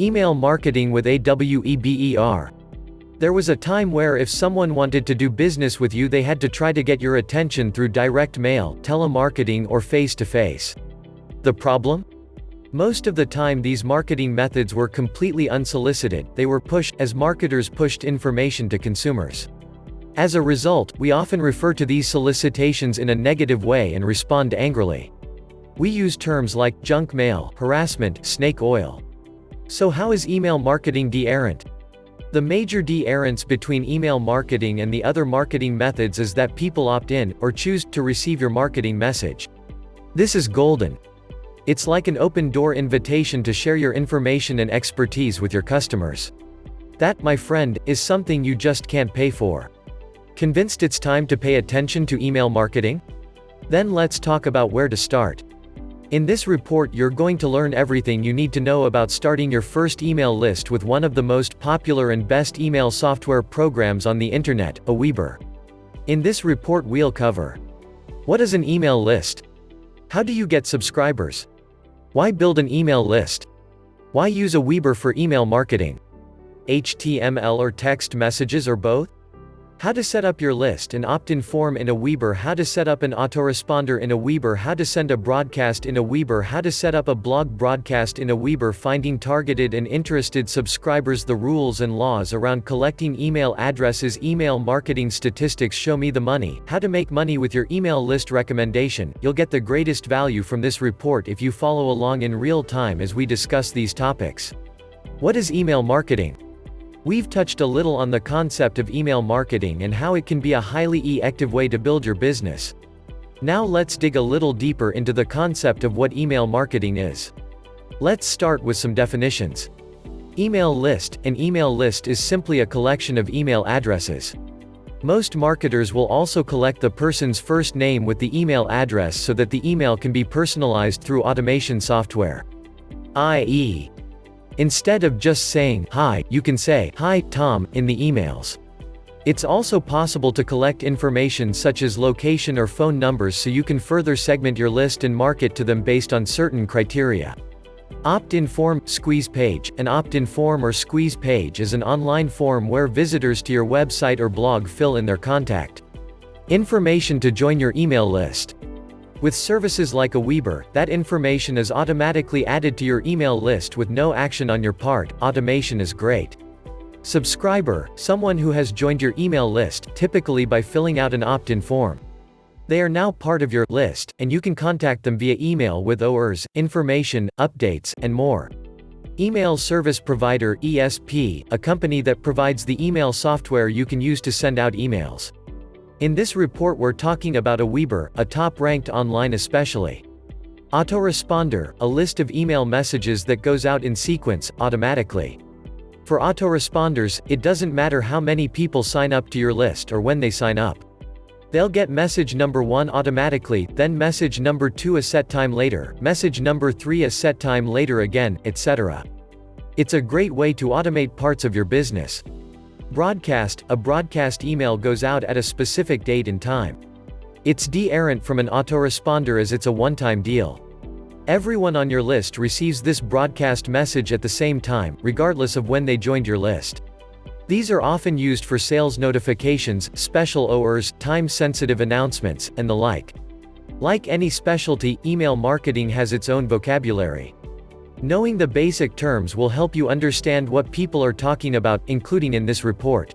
Email marketing with aweber. There was a time where if someone wanted to do business with you, they had to try to get your attention through direct mail, telemarketing, or face-to-face. The problem? Most of the time these marketing methods were completely unsolicited. They were push, as marketers pushed information to consumers. As a result, we often refer to these solicitations in a negative way and respond angrily. We use terms like junk mail, harassment, snake oil. So how is email marketing de-errant? The major de-errance between email marketing and the other marketing methods is that people opt in, or choose, to receive your marketing message. This is golden. It's like an open-door invitation to share your information and expertise with your customers. That, my friend, is something you just can't pay for. Convinced it's time to pay attention to email marketing? Then let's talk about where to start. In this report you're going to learn everything you need to know about starting your first email list with one of the most popular and best email software programs on the internet, Aweber. In this report we'll cover: what is an email list? How do you get subscribers? Why build an email list? Why use Aweber for email marketing? HTML or text messages or both? How to set up your list and opt-in form in Aweber. How to set up an autoresponder in Aweber. How to send a broadcast in Aweber. How to set up a blog broadcast in Aweber. Finding targeted and interested subscribers. The rules and laws around collecting email addresses. Email marketing statistics. Show me the money. How to make money with your email list recommendation. You'll get the greatest value from this report if you follow along in real time as we discuss these topics. What is email marketing? We've touched a little on the concept of email marketing and how it can be a highly effective way to build your business. Now let's dig a little deeper into the concept of what email marketing is. Let's start with some definitions. Email list. An email list is simply a collection of email addresses. Most marketers will also collect the person's first name with the email address so that the email can be personalized through automation software. i.e., instead of just saying, "Hi," you can say, "Hi, Tom," in the emails. It's also possible to collect information such as location or phone numbers so you can further segment your list and market to them based on certain criteria. Opt-in form, squeeze page. An opt-in form or squeeze page is an online form where visitors to your website or blog fill in their contact information to join your email list. With services like Aweber, that information is automatically added to your email list with no action on your part. Automation is great. Subscriber, someone who has joined your email list, typically by filling out an opt-in form. They are now part of your list, and you can contact them via email with offers, information, updates, and more. Email service provider, ESP, a company that provides the email software you can use to send out emails. In this report we're talking about Aweber, a top-ranked online especially. Autoresponder, a list of email messages that goes out in sequence, automatically. For autoresponders, it doesn't matter how many people sign up to your list or when they sign up. They'll get message number 1 automatically, then message number 2 a set time later, message number 3 a set time later again, etc. It's a great way to automate parts of your business. Broadcast, a broadcast email goes out at a specific date and time. It's de-errant from an autoresponder as it's a one-time deal. Everyone on your list receives this broadcast message at the same time, regardless of when they joined your list. These are often used for sales notifications, special offers, time-sensitive announcements, and the like. Like any specialty, email marketing has its own vocabulary. Knowing the basic terms will help you understand what people are talking about, including in this report.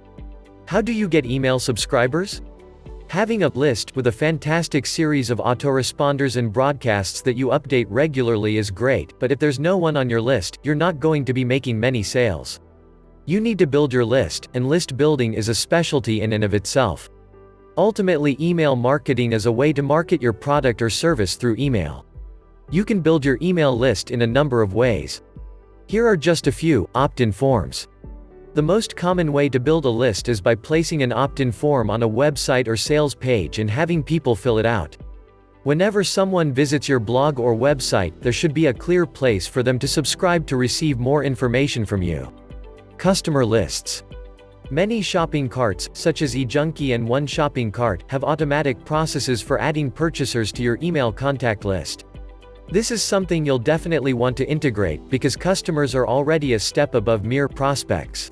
How do you get email subscribers? Having a list with a fantastic series of autoresponders and broadcasts that you update regularly is great, but if there's no one on your list, you're not going to be making many sales. You need to build your list, and list building is a specialty in and of itself. Ultimately, email marketing is a way to market your product or service through email. You can build your email list in a number of ways. Here are just a few: opt-in forms. The most common way to build a list is by placing an opt-in form on a website or sales page and having people fill it out. Whenever someone visits your blog or website, there should be a clear place for them to subscribe to receive more information from you. Customer lists. Many shopping carts, such as eJunkie and One Shopping Cart, have automatic processes for adding purchasers to your email contact list. This is something you'll definitely want to integrate, because customers are already a step above mere prospects.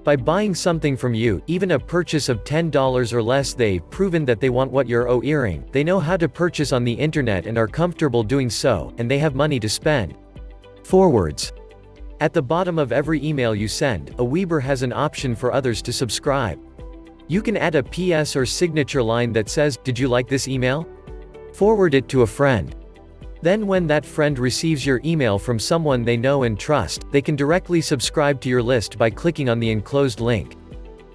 By buying something from you, even a purchase of $10 or less, they've proven that they want what you're offering. They know how to purchase on the internet and are comfortable doing so, and they have money to spend. Forwards. At the bottom of every email you send, Aweber has an option for others to subscribe. You can add a PS or signature line that says, "Did you like this email? Forward it to a friend." Then when that friend receives your email from someone they know and trust, they can directly subscribe to your list by clicking on the enclosed link.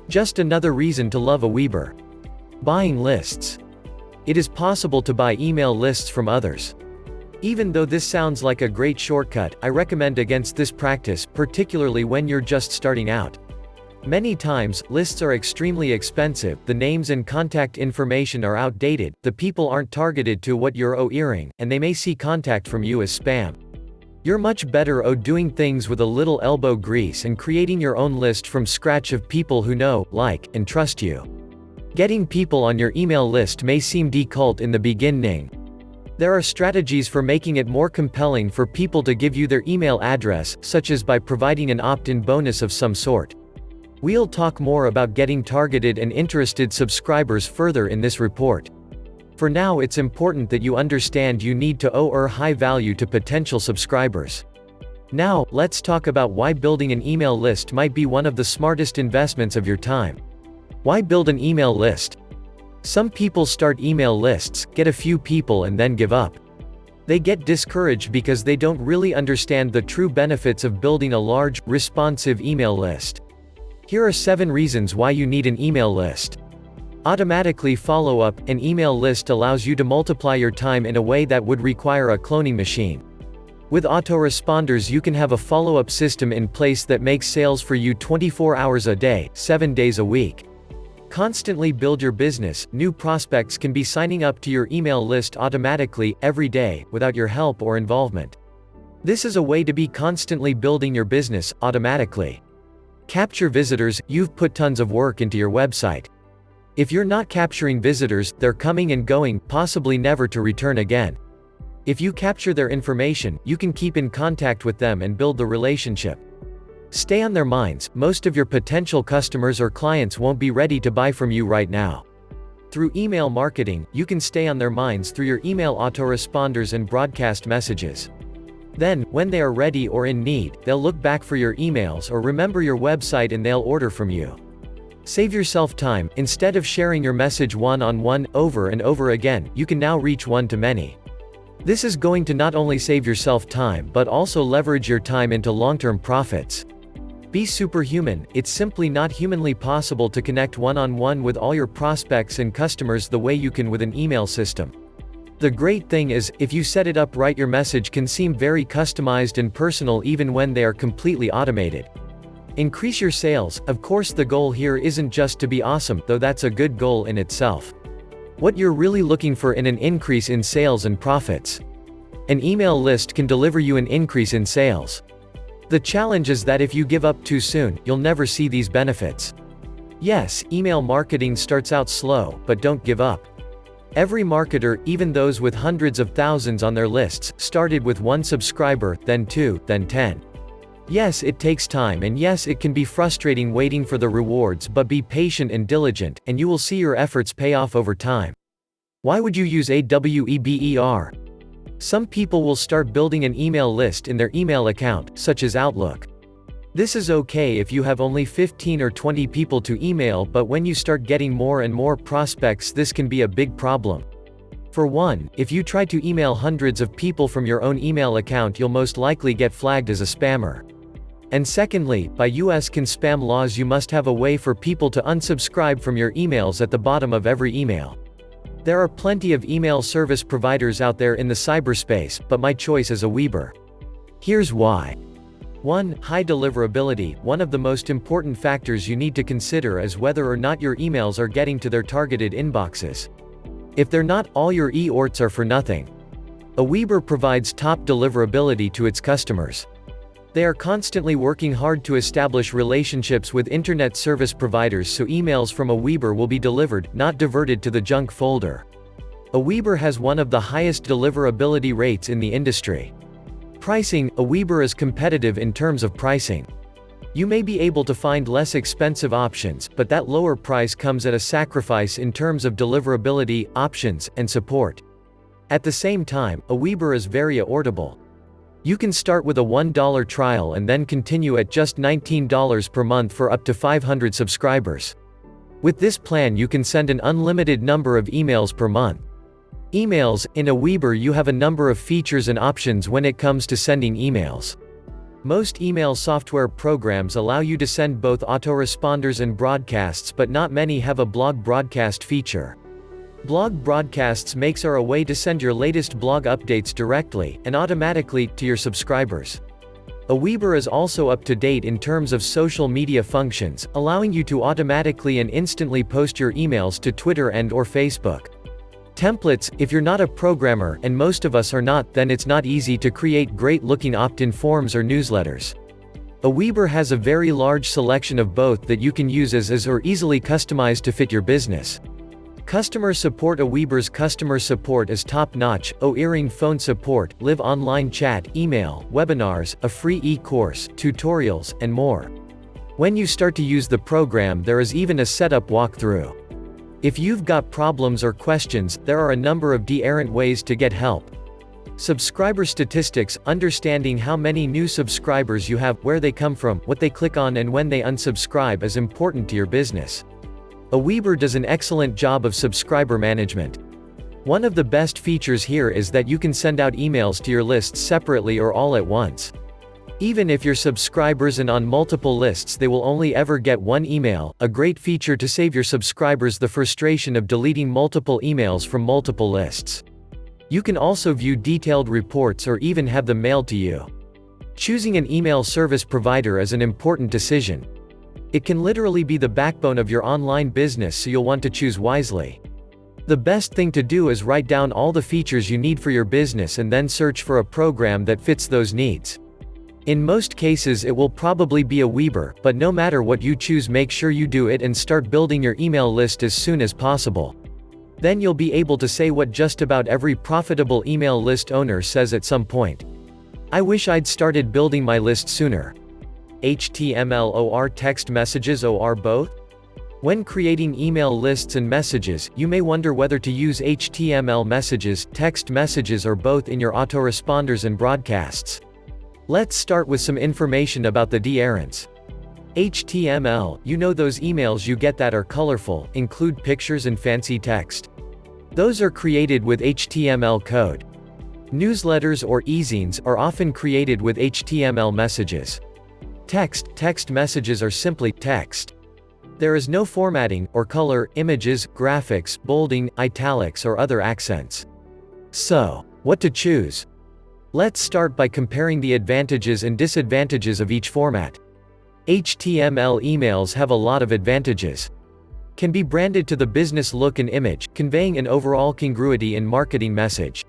Just another reason to love Aweber. Buying lists. It is possible to buy email lists from others. Even though this sounds like a great shortcut, I recommend against this practice, particularly when you're just starting out. Many times, lists are extremely expensive, the names and contact information are outdated, the people aren't targeted to what you're offering, and they may see contact from you as spam. You're much better doing things with a little elbow grease and creating your own list from scratch of people who know, like, and trust you. Getting people on your email list may seem difficult in the beginning. There are strategies for making it more compelling for people to give you their email address, such as by providing an opt-in bonus of some sort. We'll talk more about getting targeted and interested subscribers further in this report. For now, it's important that you understand you need to offer high value to potential subscribers. Now, let's talk about why building an email list might be one of the smartest investments of your time. Why build an email list? Some people start email lists, get a few people and then give up. They get discouraged because they don't really understand the true benefits of building a large, responsive email list. Here are 7 reasons why you need an email list. Automatically follow up. An email list allows you to multiply your time in a way that would require a cloning machine. With autoresponders, you can have a follow-up system in place that makes sales for you 24 hours a day, 7 days a week. Constantly build your business. New prospects can be signing up to your email list automatically, every day, without your help or involvement. This is a way to be constantly building your business, automatically. Capture visitors. You've put tons of work into your website. If you're not capturing visitors, they're coming and going, possibly never to return again. If you capture their information, you can keep in contact with them and build the relationship. Stay on their minds. Most of your potential customers or clients won't be ready to buy from you right now. Through email marketing, you can stay on their minds through your email autoresponders and broadcast messages. Then, when they are ready or in need, they'll look back for your emails or remember your website and they'll order from you. Save yourself time. Instead of sharing your message one-on-one, over and over again, you can now reach one-to-many. This is going to not only save yourself time but also leverage your time into long-term profits. Be superhuman. It's simply not humanly possible to connect one-on-one with all your prospects and customers the way you can with an email system. The great thing is, if you set it up right, your message can seem very customized and personal even when they are completely automated. Increase your sales. Of course, the goal here isn't just to be awesome, though that's a good goal in itself. What you're really looking for in an increase in sales and profits. An email list can deliver you an increase in sales. The challenge is that if you give up too soon, you'll never see these benefits. Yes, email marketing starts out slow, but don't give up. Every marketer, even those with hundreds of thousands on their lists, started with 1 subscriber, then 2, then 10. Yes, it takes time, and yes, it can be frustrating waiting for the rewards, but be patient and diligent, and you will see your efforts pay off over time. Why would you use aweber? Some people will start building an email list in their email account, such as Outlook. This is okay if you have only 15 or 20 people to email, but when you start getting more and more prospects, this can be a big problem. For one, if you try to email hundreds of people from your own email account, you'll most likely get flagged as a spammer. And secondly, by US spam laws, you must have a way for people to unsubscribe from your emails at the bottom of every email. There are plenty of email service providers out there in the cyberspace, but my choice is Aweber. Here's why. 1. High deliverability. One of the most important factors you need to consider is whether or not your emails are getting to their targeted inboxes. If they're not, all your e-orts are for nothing. Aweber provides top deliverability to its customers. They are constantly working hard to establish relationships with internet service providers so emails from Aweber will be delivered, not diverted to the junk folder. Aweber has one of the highest deliverability rates in the industry. Pricing: Aweber is competitive in terms of pricing. You may be able to find less expensive options, but that lower price comes at a sacrifice in terms of deliverability, options, and support. At the same time, Aweber is very affordable. You can start with a $1 trial and then continue at just $19 per month for up to 500 subscribers. With this plan you can send an unlimited number of emails per month. Emails: in Aweber you have a number of features and options when it comes to sending emails. Most email software programs allow you to send both autoresponders and broadcasts, but not many have a blog broadcast feature. Blog broadcasts are a way to send your latest blog updates directly, and automatically, to your subscribers. Aweber is also up to date in terms of social media functions, allowing you to automatically and instantly post your emails to Twitter and/or Facebook. Templates: if you're not a programmer, and most of us are not, then it's not easy to create great-looking opt-in forms or newsletters. Aweber has a very large selection of both that you can use as is or easily customized to fit your business. Customer support: Aweber's customer support is top-notch, earring phone support, live online chat, email, webinars, a free e-course, tutorials, and more. When you start to use the program there is even a setup walkthrough. If you've got problems or questions, there are a number of errant ways to get help. Subscriber statistics: understanding how many new subscribers you have, where they come from, what they click on and when they unsubscribe is important to your business. Aweber does an excellent job of subscriber management. One of the best features here is that you can send out emails to your lists separately or all at once. Even if your subscribers and on multiple lists, they will only ever get one email, a great feature to save your subscribers the frustration of deleting multiple emails from multiple lists. You can also view detailed reports or even have them mailed to you. Choosing an email service provider is an important decision. It can literally be the backbone of your online business, so you'll want to choose wisely. The best thing to do is write down all the features you need for your business and then search for a program that fits those needs. In most cases it will probably be Aweber, but no matter what you choose, make sure you do it and start building your email list as soon as possible. Then you'll be able to say what just about every profitable email list owner says at some point: "I wish I'd started building my list sooner." HTML or text messages or both? When creating email lists and messages, you may wonder whether to use HTML messages, text messages or both in your autoresponders and broadcasts. Let's start with some information about the errants. HTML: you know those emails you get that are colorful, include pictures and fancy text. Those are created with HTML code. Newsletters or e-zines are often created with HTML messages. Text messages are simply text. There is no formatting, or color, images, graphics, bolding, italics or other accents. So, what to choose? Let's start by comparing the advantages and disadvantages of each format. HTML emails have a lot of advantages. Can be branded to the business look and image, conveying an overall congruity in marketing message.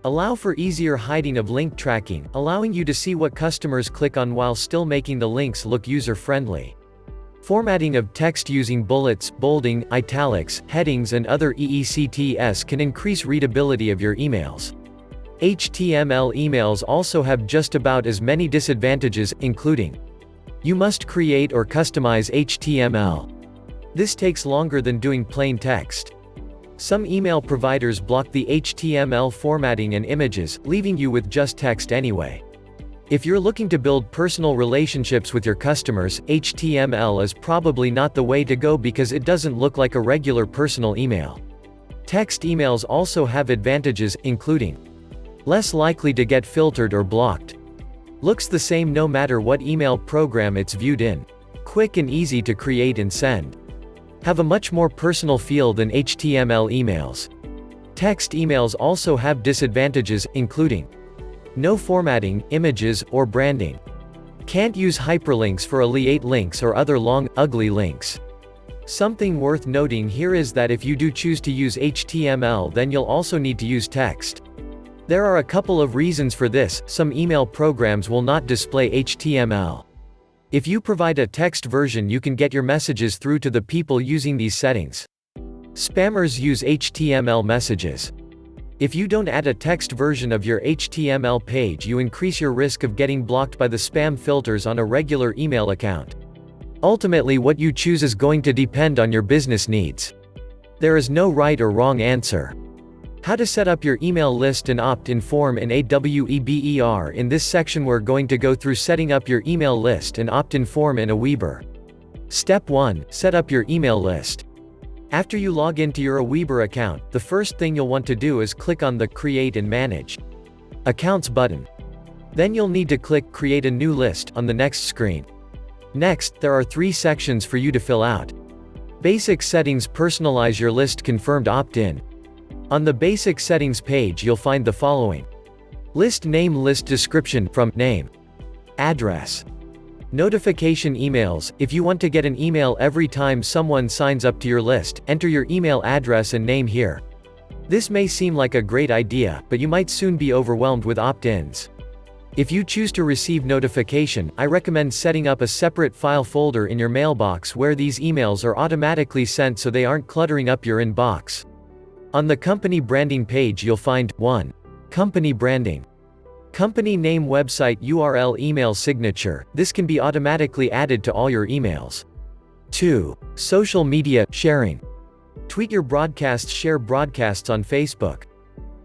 Allow for easier hiding of link tracking, allowing you to see what customers click on while still making the links look user-friendly. Formatting of text using bullets, bolding, italics, headings and other EECTS can increase readability of your emails. HTML emails also have just about as many disadvantages, including: you must create or customize HTML. This takes longer than doing plain text. Some email providers block the HTML formatting and images, leaving you with just text anyway. If you're looking to build personal relationships with your customers, HTML is probably not the way to go because it doesn't look like a regular personal email. Text emails also have advantages, including: less likely to get filtered or blocked. Looks the same no matter what email program it's viewed in. Quick and easy to create and send. Have a much more personal feel than HTML emails. Text emails also have disadvantages, including: no formatting, images, or branding. Can't use hyperlinks for affiliate links or other long, ugly links. Something worth noting here is that if you do choose to use HTML, then you'll also need to use text. There are a couple of reasons for this. Some email programs will not display HTML. If you provide a text version, you can get your messages through to the people using these settings. Spammers use HTML messages. If you don't add a text version of your HTML page, you increase your risk of getting blocked by the spam filters on a regular email account. Ultimately, what you choose is going to depend on your business needs. There is no right or wrong answer. How to set up your email list and opt-in form in aweber. In this section we're going to go through setting up your email list and opt-in form in Aweber. Step 1. Set up your email list. After you log into your Aweber account, the first thing you'll want to do is click on the Create and Manage Accounts button. Then you'll need to click Create a New List on the next screen. Next, there are 3 sections for you to fill out. Basic Settings. Personalize your list. Confirmed opt-in. On the Basic Settings page you'll find the following. List name. List description, from name. Address. Notification emails. If you want to get an email every time someone signs up to your list, enter your email address and name here. This may seem like a great idea, but you might soon be overwhelmed with opt-ins. If you choose to receive notification, I recommend setting up a separate file folder in your mailbox where these emails are automatically sent so they aren't cluttering up your inbox. On the Company Branding page you'll find 1. Company Branding. Company name, website URL, email signature. This can be automatically added to all your emails. 2. Social media sharing. Tweet your broadcasts. Share broadcasts on Facebook.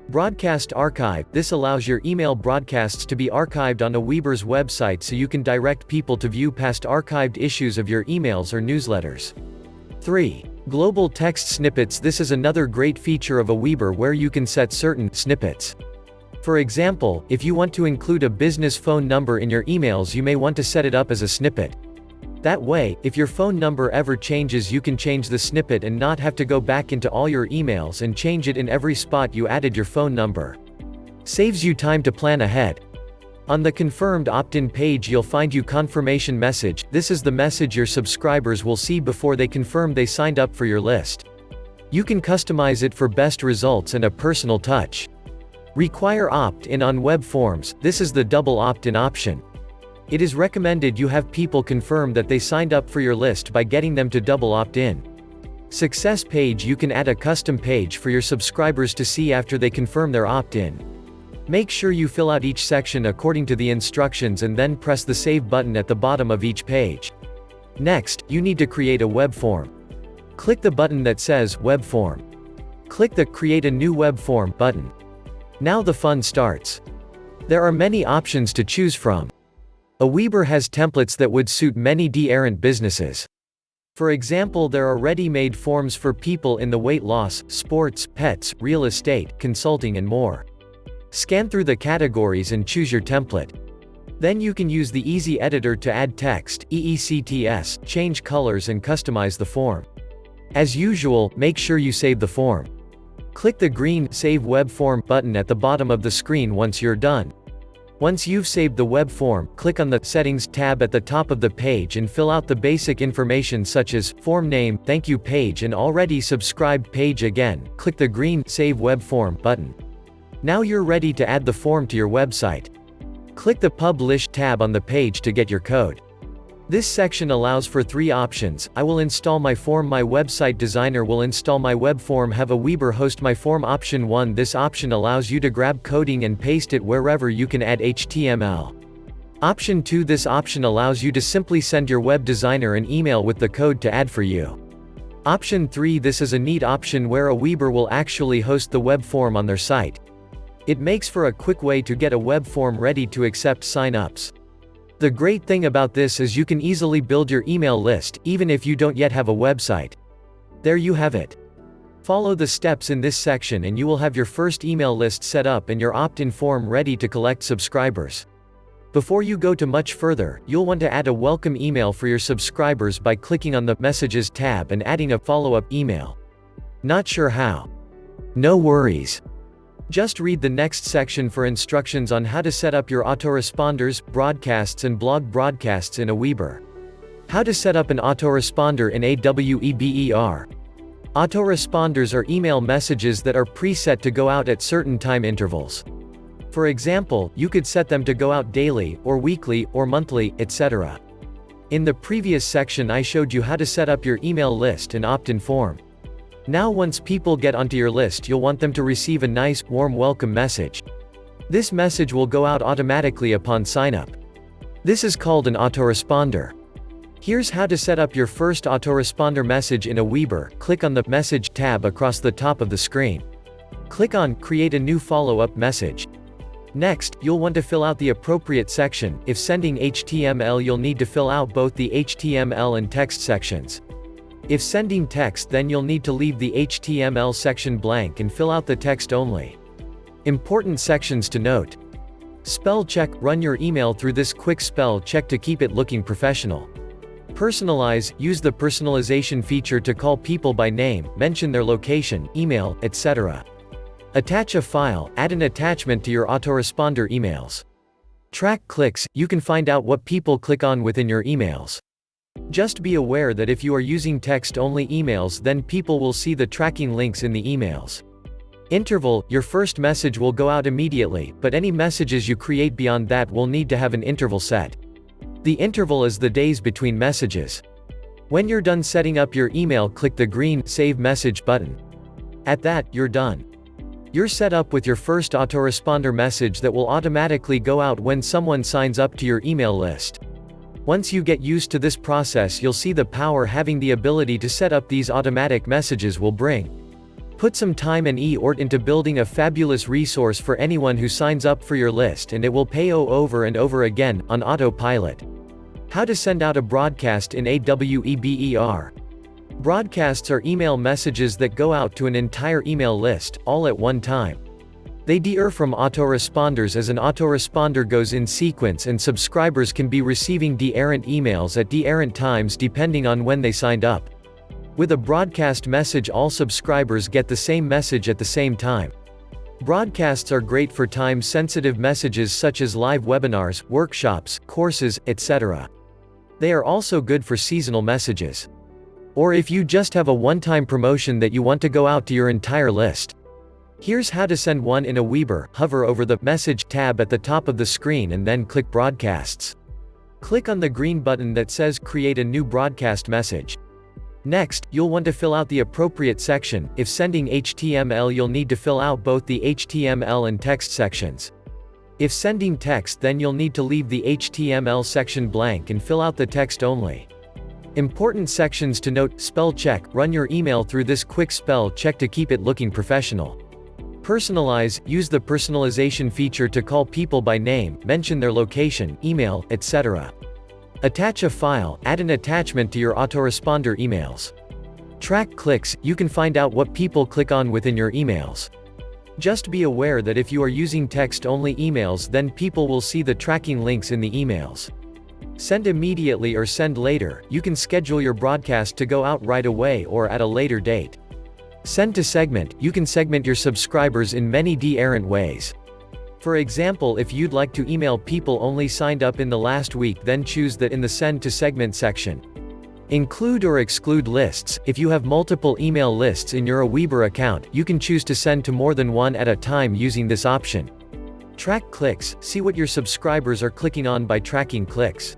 Broadcast archive. This allows your email broadcasts to be archived on Aweber's website so you can direct people to view past archived issues of your emails or newsletters. 3. Global text snippets. This is another great feature of Aweber where you can set certain snippets. For example, if you want to include a business phone number in your emails, you may want to set it up as a snippet. That way, if your phone number ever changes, you can change the snippet and not have to go back into all your emails and change it in every spot you added your phone number. Saves you time to plan ahead. On the confirmed opt-in page you'll find your confirmation message. This is the message your subscribers will see before they confirm they signed up for your list. You can customize it for best results and a personal touch. Require opt-in on web forms. This is the double opt-in option. It is recommended you have people confirm that they signed up for your list by getting them to double opt-in. Success page. You can add a custom page for your subscribers to see after they confirm their opt-in. Make sure you fill out each section according to the instructions and then press the Save button at the bottom of each page. Next, you need to create a web form. Click the button that says Web Form. Click the Create a New Web Form button. Now the fun starts. There are many options to choose from. Aweber has templates that would suit many errant businesses. For example, there are ready-made forms for people in the weight loss, sports, pets, real estate, consulting and more. Scan through the categories and choose your template. Then you can use the easy editor to add text, EECTS, change colors and customize the form. As usual, make sure you save the form. Click the green Save Web Form button at the bottom of the screen once you're done. Once you've saved the web form, click on the Settings tab at the top of the page and fill out the basic information such as form name, thank you page and already subscribed page. Again, click the green Save Web Form button. Now you're ready to add the form to your website. Click the Publish tab on the page to get your code. This section allows for 3 options. I will install my form. My website designer will install my web form. Have Aweber host my form. Option 1. This option allows you to grab coding and paste it wherever you can add HTML. Option 2. This option allows you to simply send your web designer an email with the code to add for you. Option 3. This is a neat option where Aweber will actually host the web form on their site. It makes for a quick way to get a web form ready to accept sign-ups. The great thing about this is you can easily build your email list, even if you don't yet have a website. There you have it. Follow the steps in this section and you will have your first email list set up and your opt-in form ready to collect subscribers. Before you go to much further, you'll want to add a welcome email for your subscribers by clicking on the Messages tab and adding a follow-up email. Not sure how? No worries. Just read the next section for instructions on how to set up your autoresponders, broadcasts and blog broadcasts in Aweber. How to set up an autoresponder in Aweber. Autoresponders are email messages that are preset to go out at certain time intervals. For example, you could set them to go out daily, or weekly, or monthly, etc. In the previous section I showed you how to set up your email list and opt-in form. Now once people get onto your list, you'll want them to receive a nice, warm welcome message. This message will go out automatically upon sign-up. This is called an autoresponder. Here's how to set up your first autoresponder message in Aweber. Click on the Message tab across the top of the screen. Click on Create a new follow-up message. Next, you'll want to fill out the appropriate section. If sending HTML, you'll need to fill out both the HTML and text sections. If sending text, then you'll need to leave the HTML section blank and fill out the text only. Important sections to note. Spell check. Run your email through this quick spell check to keep it looking professional. Personalize. Use the personalization feature to call people by name, mention their location, email, etc. Attach a file. Add an attachment to your autoresponder emails. Track clicks. You can find out what people click on within your emails. Just be aware that if you are using text-only emails, then people will see the tracking links in the emails. Interval. Your first message will go out immediately, but any messages you create beyond that will need to have an interval set. The interval is the days between messages. When you're done setting up your email, click the green Save Message button. At that, you're done. You're set up with your first autoresponder message that will automatically go out when someone signs up to your email list. Once you get used to this process, you'll see the power having the ability to set up these automatic messages will bring. Put some time and effort into building a fabulous resource for anyone who signs up for your list, and it will pay over and over again, on autopilot. How to send out a broadcast in aweber. Broadcasts are email messages that go out to an entire email list, all at one time. They differ from autoresponders as an autoresponder goes in sequence and subscribers can be receiving different emails at different times depending on when they signed up. With a broadcast message, all subscribers get the same message at the same time. Broadcasts are great for time-sensitive messages such as live webinars, workshops, courses, etc. They are also good for seasonal messages. Or if you just have a one-time promotion that you want to go out to your entire list. Here's how to send one in Aweber. Hover over the Message tab at the top of the screen and then click Broadcasts. Click on the green button that says Create a new broadcast message. Next, you'll want to fill out the appropriate section. If sending HTML, you'll need to fill out both the HTML and text sections. If sending text, then you'll need to leave the HTML section blank and fill out the text only. Important sections to note. Spell check. Run your email through this quick spell check to keep it looking professional. Personalize. Use the personalization feature to call people by name, mention their location, email, etc. Attach a file. Add an attachment to your autoresponder emails. Track clicks. You can find out what people click on within your emails. Just be aware that if you are using text-only emails, then people will see the tracking links in the emails. Send immediately or send later. You can schedule your broadcast to go out right away or at a later date. Send to segment. You can segment your subscribers in many different ways. For example, if you'd like to email people only signed up in the last week, then choose that in the Send to Segment section. Include or exclude lists. If you have multiple email lists in your Aweber account, you can choose to send to more than one at a time using this option. Track clicks. See what your subscribers are clicking on by tracking clicks.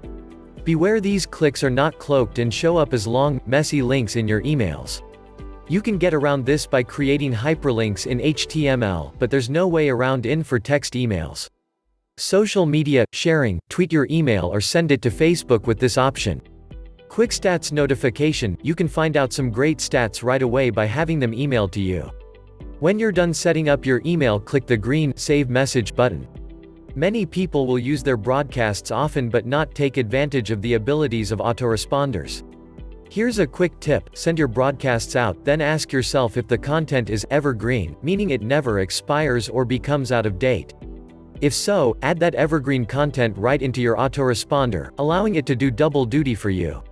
Beware, these clicks are not cloaked and show up as long, messy links in your emails. You can get around this by creating hyperlinks in HTML, but there's no way around in for text emails. Social media, sharing, tweet your email or send it to Facebook with this option. Quick stats notification. You can find out some great stats right away by having them emailed to you. When you're done setting up your email, click the green Save Message button. Many people will use their broadcasts often but not take advantage of the abilities of autoresponders. Here's a quick tip. Send your broadcasts out, then ask yourself if the content is evergreen, meaning it never expires or becomes out of date. If so, add that evergreen content right into your autoresponder, allowing it to do double duty for you.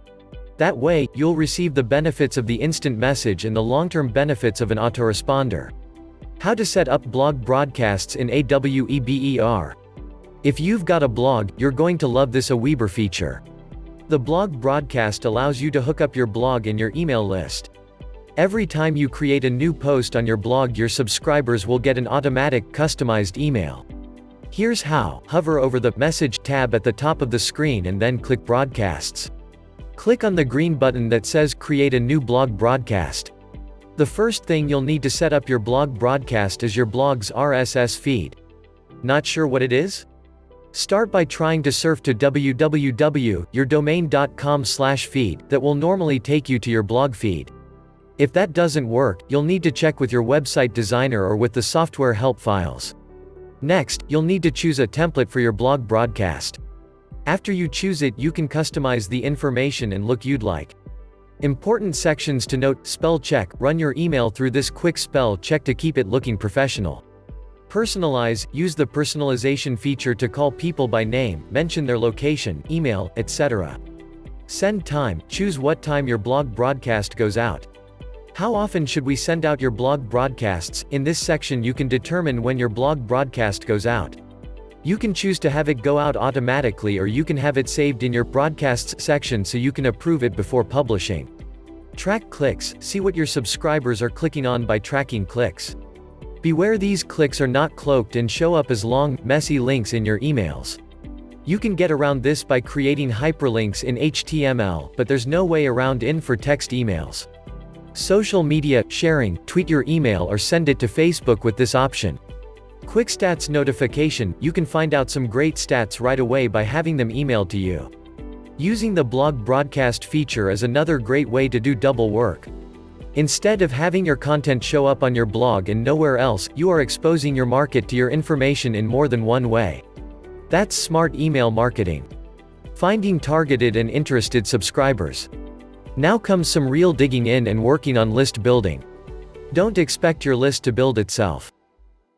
That way, you'll receive the benefits of the instant message and the long-term benefits of an autoresponder. How to set up blog broadcasts in Aweber. If you've got a blog, you're going to love this Aweber feature. The blog broadcast allows you to hook up your blog and your email list. Every time you create a new post on your blog, your subscribers will get an automatic, customized email. Here's how. Hover over the Message tab at the top of the screen and then click Broadcasts. Click on the green button that says Create a new blog broadcast. The first thing you'll need to set up your blog broadcast is your blog's RSS feed. Not sure what it is? Start by trying to surf to www.yourdomain.com/feed, that will normally take you to your blog feed. If that doesn't work, you'll need to check with your website designer or with the software help files. Next, you'll need to choose a template for your blog broadcast. After you choose it, you can customize the information and look you'd like. Important sections to note: spell check, run your email through this quick spell check to keep it looking professional. Personalize, use the personalization feature to call people by name, mention their location, email, etc. Send time, choose what time your blog broadcast goes out. How often should we send out your blog broadcasts? In this section you can determine when your blog broadcast goes out. You can choose to have it go out automatically, or you can have it saved in your broadcasts section so you can approve it before publishing. Track clicks, see what your subscribers are clicking on by tracking clicks. Beware, these clicks are not cloaked and show up as long, messy links in your emails. You can get around this by creating hyperlinks in HTML, but there's no way around in for text emails. Social media, sharing, tweet your email or send it to Facebook with this option. Quick stats notification, you can find out some great stats right away by having them emailed to you. Using the blog broadcast feature is another great way to do double work. Instead of having your content show up on your blog and nowhere else, you are exposing your market to your information in more than one way. That's smart email marketing. Finding targeted and interested subscribers. Now comes some real digging in and working on list building. Don't expect your list to build itself.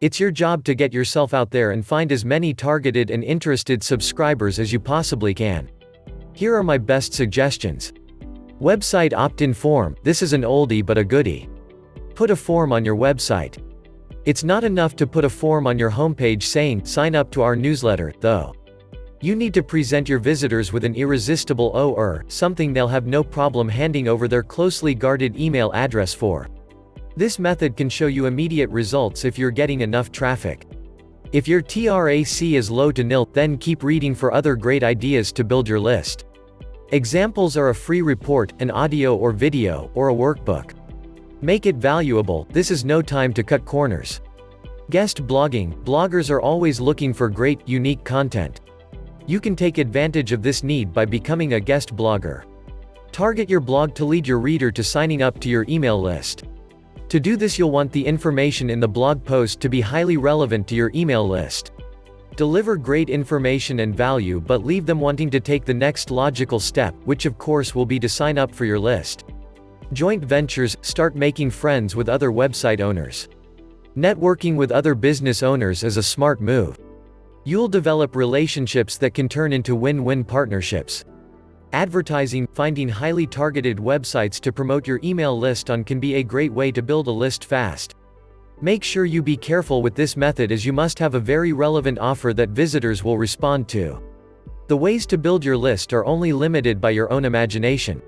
It's your job to get yourself out there and find as many targeted and interested subscribers as you possibly can. Here are my best suggestions. Website opt-in form, this is an oldie but a goodie. Put a form on your website. It's not enough to put a form on your homepage saying, "Sign up to our newsletter," though. You need to present your visitors with an irresistible something they'll have no problem handing over their closely guarded email address for. This method can show you immediate results if you're getting enough traffic. If your TRAC is low to nil, then keep reading for other great ideas to build your list. Examples are a free report, an audio or video, or a workbook. Make it valuable, this is no time to cut corners. Guest blogging, bloggers are always looking for great, unique content. You can take advantage of this need by becoming a guest blogger. Target your blog to lead your reader to signing up to your email list. To do this, you'll want the information in the blog post to be highly relevant to your email list. Deliver great information and value, but leave them wanting to take the next logical step, which of course will be to sign up for your list. Joint ventures, start making friends with other website owners. Networking with other business owners is a smart move. You'll develop relationships that can turn into win-win partnerships. Advertising, finding highly targeted websites to promote your email list on can be a great way to build a list fast. Make sure you be careful with this method, as you must have a very relevant offer that visitors will respond to. The ways to build your list are only limited by your own imagination.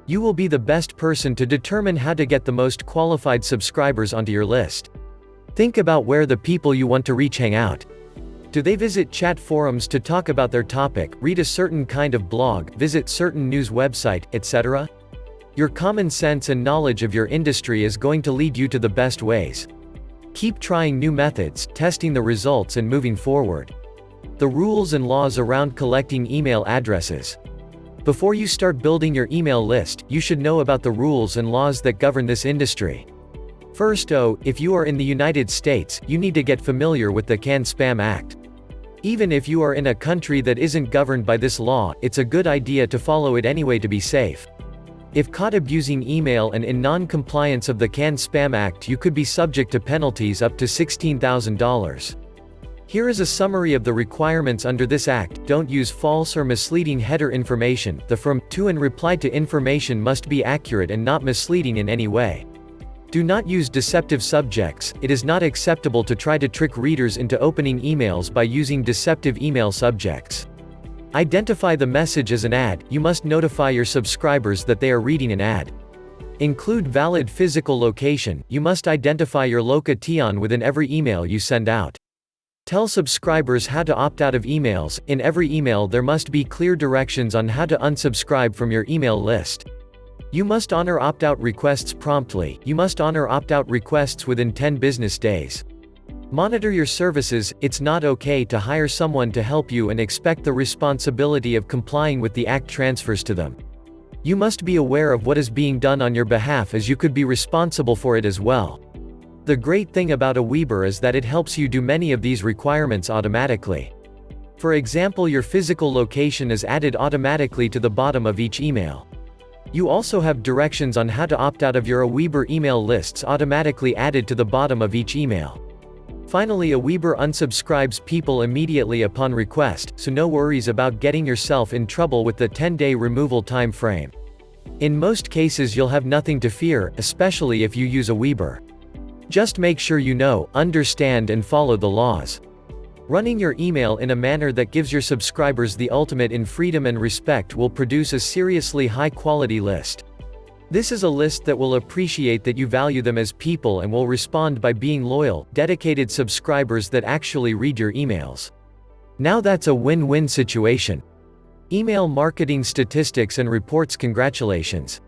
You will be the best person to determine how to get the most qualified subscribers onto your list. Think about where the people you want to reach hang out. Do they visit chat forums to talk about their topic, read a certain kind of blog, visit certain news website, etc.? Your common sense and knowledge of your industry is going to lead you to the best ways. Keep trying new methods, testing the results and moving forward. The rules and laws around collecting email addresses. Before you start building your email list, you should know about the rules and laws that govern this industry. First, if you are in the United States, you need to get familiar with the Can-Spam Act. Even if you are in a country that isn't governed by this law, it's a good idea to follow it anyway to be safe. If caught abusing email and in non-compliance of the Can-Spam Act, you could be subject to penalties up to $16,000. Here is a summary of the requirements under this act. Don't use false or misleading header information. The from, to and reply to information must be accurate and not misleading in any way. Do not use deceptive subjects. It is not acceptable to try to trick readers into opening emails by using deceptive email subjects. Identify the message as an ad. You must notify your subscribers that they are reading an ad. Include valid physical location. You must identify your location within every email you send out. Tell subscribers how to opt out of emails. In every email there must be clear directions on how to unsubscribe from your email list. You must honor opt-out requests promptly. You must honor opt-out requests within 10 business days. Monitor your services. It's not okay to hire someone to help you and expect the responsibility of complying with the act transfers to them. You must be aware of what is being done on your behalf, as you could be responsible for it as well. The great thing about aweber is that it helps you do many of these requirements automatically. For example, your physical location is added automatically to the bottom of each email. You also have directions on how to opt out of your aweber email lists automatically added to the bottom of each email. Finally, aweber unsubscribes people immediately upon request, so no worries about getting yourself in trouble with the 10-day removal time frame. In most cases you'll have nothing to fear, especially if you use aweber. Just make sure you know, understand and follow the laws. Running your email in a manner that gives your subscribers the ultimate in freedom and respect will produce a seriously high-quality list. This is a list that will appreciate that you value them as people and will respond by being loyal, dedicated subscribers that actually read your emails. Now that's a win-win situation. Email marketing statistics and reports. Congratulations.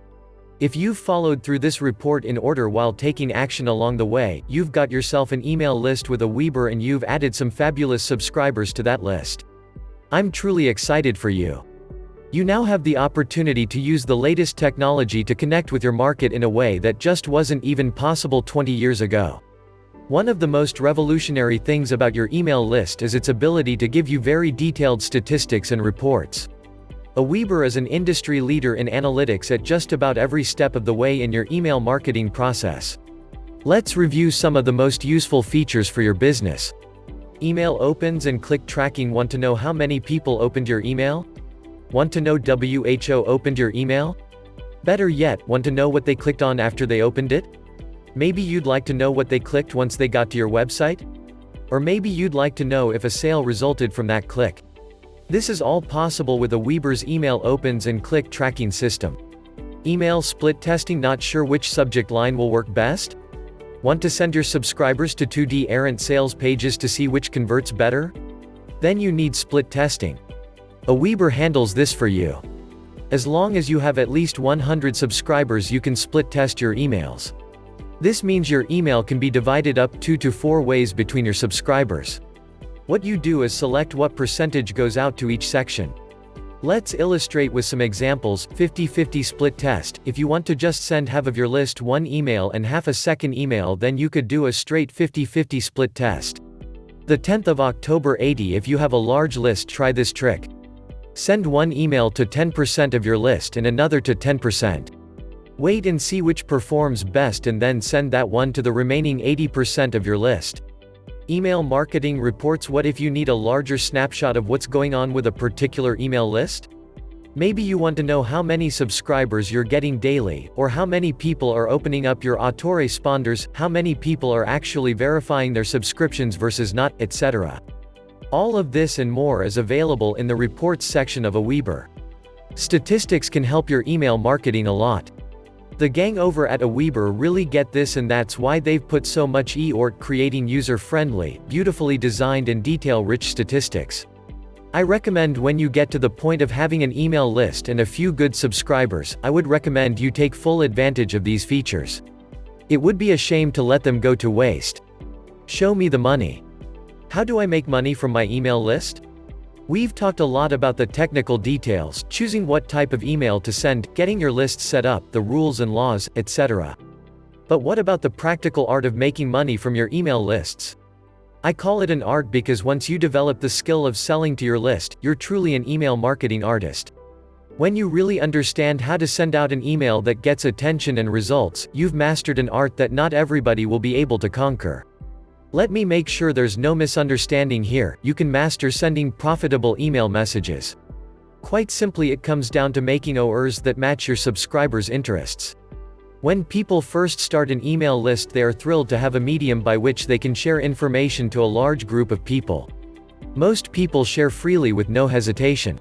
If you've followed through this report in order while taking action along the way, you've got yourself an email list with aweber and you've added some fabulous subscribers to that list. I'm truly excited for you. You now have the opportunity to use the latest technology to connect with your market in a way that just wasn't even possible 20 years ago. One of the most revolutionary things about your email list is its ability to give you very detailed statistics and reports. Aweber is an industry leader in analytics at just about every step of the way in your email marketing process. Let's review some of the most useful features for your business. Email opens and click tracking. Want to know how many people opened your email? Want to know WHO opened your email? Better yet, want to know what they clicked on after they opened it? Maybe you'd like to know what they clicked once they got to your website? Or maybe you'd like to know if a sale resulted from that click. This is all possible with aweber's email opens and click tracking system. Email split testing. Not sure which subject line will work best? Want to send your subscribers to 2D errant sales pages to see which converts better? Then you need split testing. Aweber handles this for you. As long as you have at least 100 subscribers, you can split test your emails. This means your email can be divided up 2 to 4 ways between your subscribers. What you do is select what percentage goes out to each section. Let's illustrate with some examples. 50-50 split test. If you want to just send half of your list one email and half a second email, then you could do a straight 50-50 split test. The 10th of October 80. If you have a large list, try this trick. Send one email to 10% of your list and another to 10%. Wait and see which performs best and then send that one to the remaining 80% of your list. Email marketing reports. What if you need a larger snapshot of what's going on with a particular email list? Maybe you want to know how many subscribers you're getting daily, or how many people are opening up your autoresponders, how many people are actually verifying their subscriptions versus not, etc. All of this and more is available in the reports section of aweber. Statistics can help your email marketing a lot. The gang over at aweber really get this, and that's why they've put so much effort creating user-friendly, beautifully designed and detail-rich statistics. I recommend when you get to the point of having an email list and a few good subscribers, I would recommend you take full advantage of these features. It would be a shame to let them go to waste. Show me the money. How do I make money from my email list? We've talked a lot about the technical details, choosing what type of email to send, getting your list set up, the rules and laws, etc. But what about the practical art of making money from your email lists? I call it an art because once you develop the skill of selling to your list, you're truly an email marketing artist. When you really understand how to send out an email that gets attention and results, you've mastered an art that not everybody will be able to conquer. Let me make sure there's no misunderstanding here. You can master sending profitable email messages. Quite simply, it comes down to making offers that match your subscribers' interests. When people first start an email list, they are thrilled to have a medium by which they can share information to a large group of people. Most people share freely with no hesitation.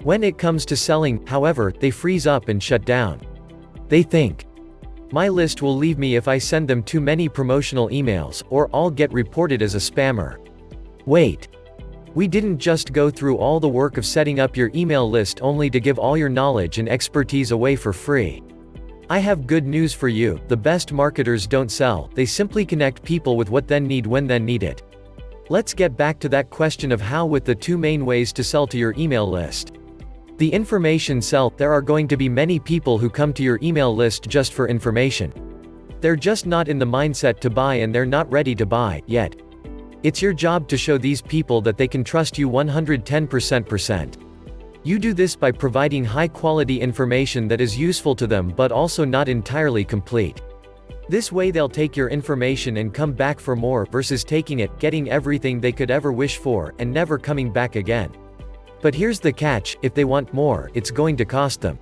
When it comes to selling, however, they freeze up and shut down. They think, my list will leave me if I send them too many promotional emails, or I'll get reported as a spammer. Wait. We didn't just go through all the work of setting up your email list only to give all your knowledge and expertise away for free. I have good news for you, the best marketers don't sell, they simply connect people with what they need when they need it. Let's get back to that question of how with the two main ways to sell to your email list. The information sell, there are going to be many people who come to your email list just for information. They're just not in the mindset to buy and they're not ready to buy, yet. It's your job to show these people that they can trust you 110%. You do this by providing high-quality information that is useful to them but also not entirely complete. This way they'll take your information and come back for more, versus taking it, getting everything they could ever wish for, and never coming back again. But here's the catch, if they want more, it's going to cost them.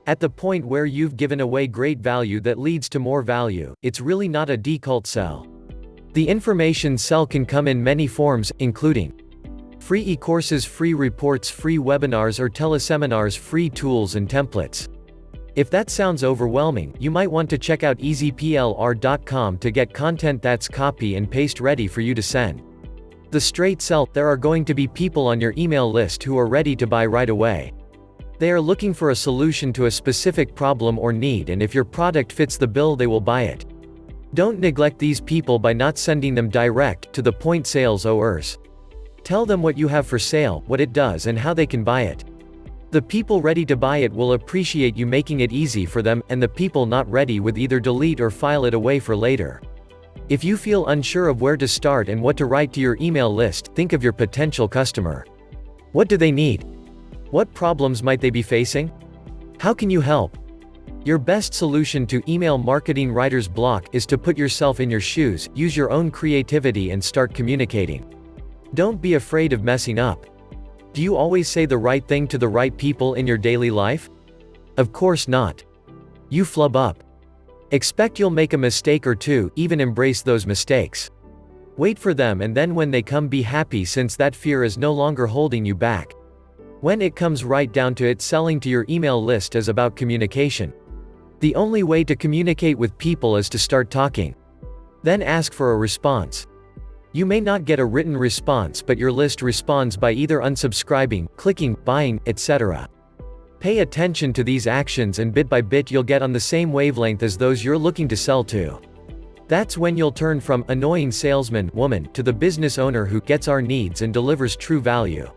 At the point where you've given away great value that leads to more value, it's really not a default sell. The information sell can come in many forms, including free e-courses, free reports, free webinars or teleseminars, free tools and templates. If that sounds overwhelming, you might want to check out easyplr.com to get content that's copy and paste ready for you to send. The straight sell, there are going to be people on your email list who are ready to buy right away. They are looking for a solution to a specific problem or need, and if your product fits the bill they will buy it. Don't neglect these people by not sending them direct, to the point sales OERs. Tell them what you have for sale, what it does and how they can buy it. The people ready to buy it will appreciate you making it easy for them, and the people not ready would either delete or file it away for later. If you feel unsure of where to start and what to write to your email list, think of your potential customer. What do they need? What problems might they be facing? How can you help? Your best solution to email marketing writer's block is to put yourself in your shoes, use your own creativity and start communicating. Don't be afraid of messing up. Do you always say the right thing to the right people in your daily life? Of course not. You flub up. Expect you'll make a mistake or two, even embrace those mistakes. Wait for them and then when they come be happy, since that fear is no longer holding you back. When it comes right down to it, selling to your email list is about communication. The only way to communicate with people is to start talking. Then ask for a response. You may not get a written response, but your list responds by either unsubscribing, clicking, buying, etc. Pay attention to these actions and bit by bit you'll get on the same wavelength as those you're looking to sell to. That's when you'll turn from annoying salesman woman to the business owner who gets our needs and delivers true value.